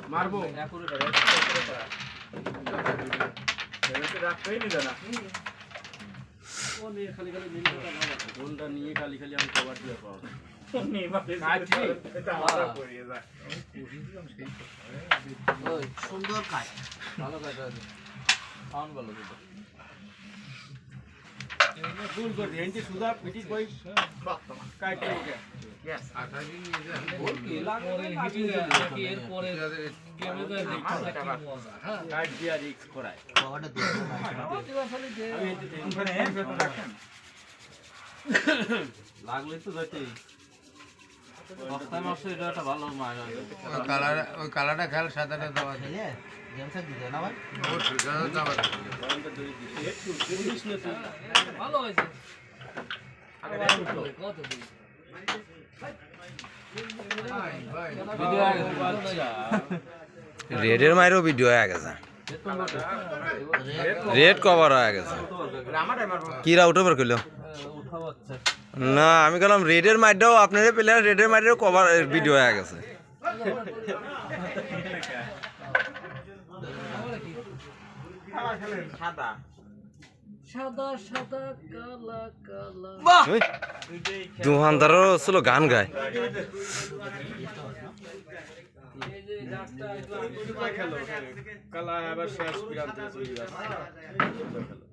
মারবো খালি খালি গোলটা নিয়ে খালি খালি আমি কভার দিয়ে পাবো সুন্দর কাজ ভালো কাজ খাওয়ান ভালো ভুল করে এনটি সুদা পিটি কই কাটতে ওকে यस 28 দিন নিয়ে যায় গোল কি লাগে হিটিং কি এর পরে গেমে তো দেখতে মজা হ্যাঁ কাট দিয়া রিক্স করায় বাবাটা দুটো আসলে যে আমি ওখানে রাখেন লাগলে তো যাইতেই বস্তায় মারছে এটা একটা ভালো মাছ ওই কালারটা খেল সাদাটা দাও আছে গেমটা দিতে না ভাই ও ঠিকানা দাও গরমটা দই দিতে একটু জিনিস না তুই ভালো হয়েছে আগে কত দিই ভিডিও আগে আচ্ছা রেডের মাইরও ভিডিও আগে গেছে রেড কভার হয়ে গেছে কি রাউট ওভার কইলো না আমি বললাম রেডের মাইরটাও আপনাদের প্লেয়ার রেডের মাইরেরও কভার ভিডিও হয়ে গেছে সাদা সাদা সাদা কালা কালা দুহানদারও ছিল গান গায় কালা আবার শেষ বিরান্তে চলে গেছে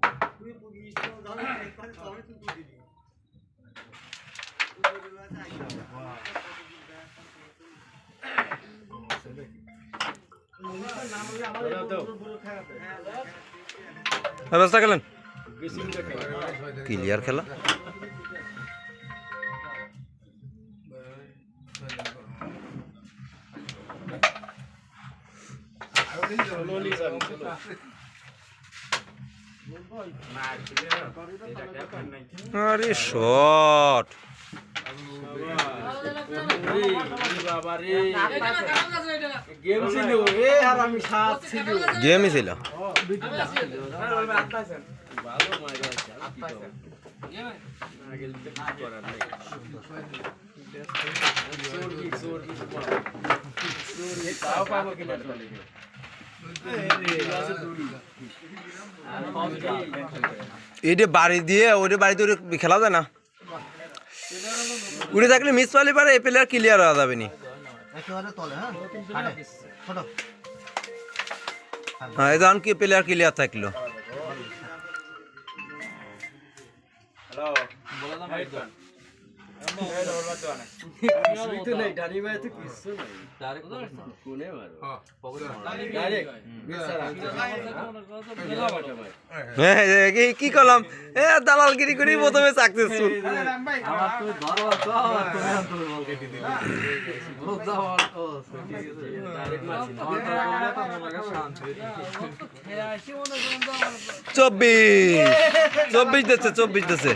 ব্যবস্থা খেলেন ক্লিয়ার খেলা আরে শট গেমই ছিল এইটা বাড়ি দিয়ে ওইটা বাড়িতে খেলা যায় না উড়ে থাকলে মিস পালি পারে এই প্লেয়ার ক্লিয়ার হওয়া যাবে নি হ্যাঁ এই যখন কি প্লেয়ার ক্লিয়ার থাকলো কি করলাম দালালগিরি করি প্রথমে সাকসেসফুল চব্বিশ দিচ্ছে